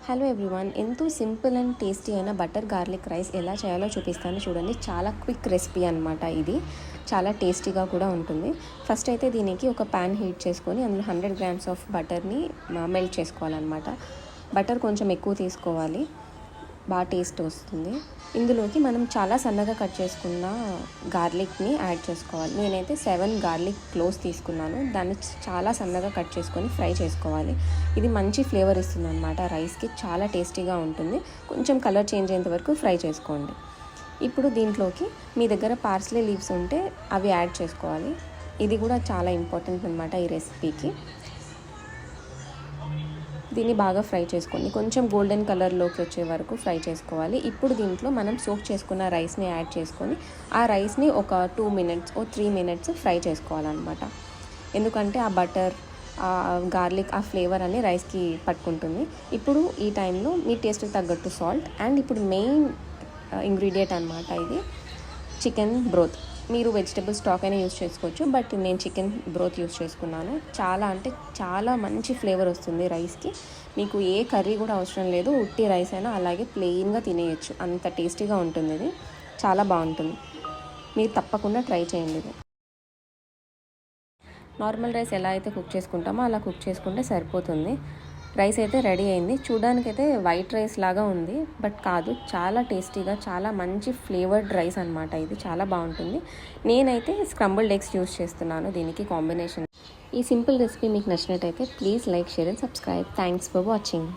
Hello everyone, ఎంతో simple and tasty అయిన butter garlic rice ఎలా చేయాలో చూపిస్తాను చూడండి. చాలా క్విక్ రెసిపీ అనమాట. ఇది చాలా టేస్టీగా కూడా ఉంటుంది. ఫస్ట్ అయితే దీనికి ఒక ప్యాన్ హీట్ చేసుకొని అందులో 100 గ్రామ్స్ ఆఫ్ బటర్ని మెల్ట్ చేసుకోవాలన్నమాట. బటర్ కొంచెం ఎక్కువ తీసుకోవాలి, బాగా టేస్ట్ వస్తుంది. ఇందులోకి మనం చాలా సన్నగా కట్ చేసుకున్న గార్లిక్ని యాడ్ చేసుకోవాలి. నేనైతే 7 గార్లిక్ క్లోవ్స్ తీసుకున్నాను. దాన్ని చాలా సన్నగా కట్ చేసుకొని ఫ్రై చేసుకోవాలి. ఇది మంచి ఫ్లేవర్ ఇస్తుంది అనమాట రైస్కి, చాలా టేస్టీగా ఉంటుంది. కొంచెం కలర్ చేంజ్ అయ్యేంత వరకు ఫ్రై చేసుకోండి. ఇప్పుడు దీంట్లోకి మీ దగ్గర పార్స్లీ లీవ్స్ ఉంటే అవి యాడ్ చేసుకోవాలి. ఇది కూడా చాలా ఇంపార్టెంట్ అనమాట ఈ రెసిపీకి. దీన్ని బాగా ఫ్రై చేసుకోండి, కొంచెం గోల్డెన్ కలర్లోకి వచ్చే వరకు ఫ్రై చేసుకోవాలి. ఇప్పుడు దీంట్లో మనం సోక్ చేసుకున్న రైస్ని యాడ్ చేసుకొని ఆ రైస్ని ఒక 2 మినిట్స్ 3 మినిట్స్ ఫ్రై చేసుకోవాలన్నమాట. ఎందుకంటే ఆ బటర్, ఆ గార్లిక్, ఆ ఫ్లేవర్ అని రైస్కి పట్టుకుంటుంది. ఇప్పుడు ఈ టైంలో మీ టేస్ట్కి తగ్గట్టు సాల్ట్, అండ్ ఇప్పుడు మెయిన్ ఇంగ్రీడియంట్ అనమాట ఇది, చికెన్ బ్రోత్. మీరు వెజిటబుల్ స్టాక్ అయినా యూస్ చేసుకోవచ్చు, బట్ నేను చికెన్ బ్రోత్ యూస్ చేసుకున్నాను. చాలా అంటే చాలా మంచి ఫ్లేవర్ వస్తుంది రైస్కి. మీకు ఏ కర్రీ కూడా అవసరం లేదు, ఉట్టి రైస్ అయినా అలాగే ప్లెయిన్గా తినేయచ్చు, అంత టేస్టీగా ఉంటుంది. ఇది చాలా బాగుంటుంది, మీరు తప్పకుండా ట్రై చేయండి. ఇది నార్మల్ రైస్ ఎలా అయితే కుక్ చేసుకుంటామో అలా కుక్ చేసుకుంటే సరిపోతుంది. రైస్ అయితే రెడీ అయింది. చూడడానికైతే వైట్ రైస్ లాగా ఉంది, బట్ కాదు, చాలా టేస్టీగా చాలా మంచి ఫ్లేవర్డ్ రైస్ అనమాట. ఇది చాలా బాగుంటుంది. నేనైతే స్క్రంబుల్డ్ ఎగ్స్ యూస్ చేస్తున్నాను దీనికి కాంబినేషన్. ఈ సింపుల్ రెసిపీ మీకు నచ్చినట్టయితే please like, share and subscribe. Thanks for watching.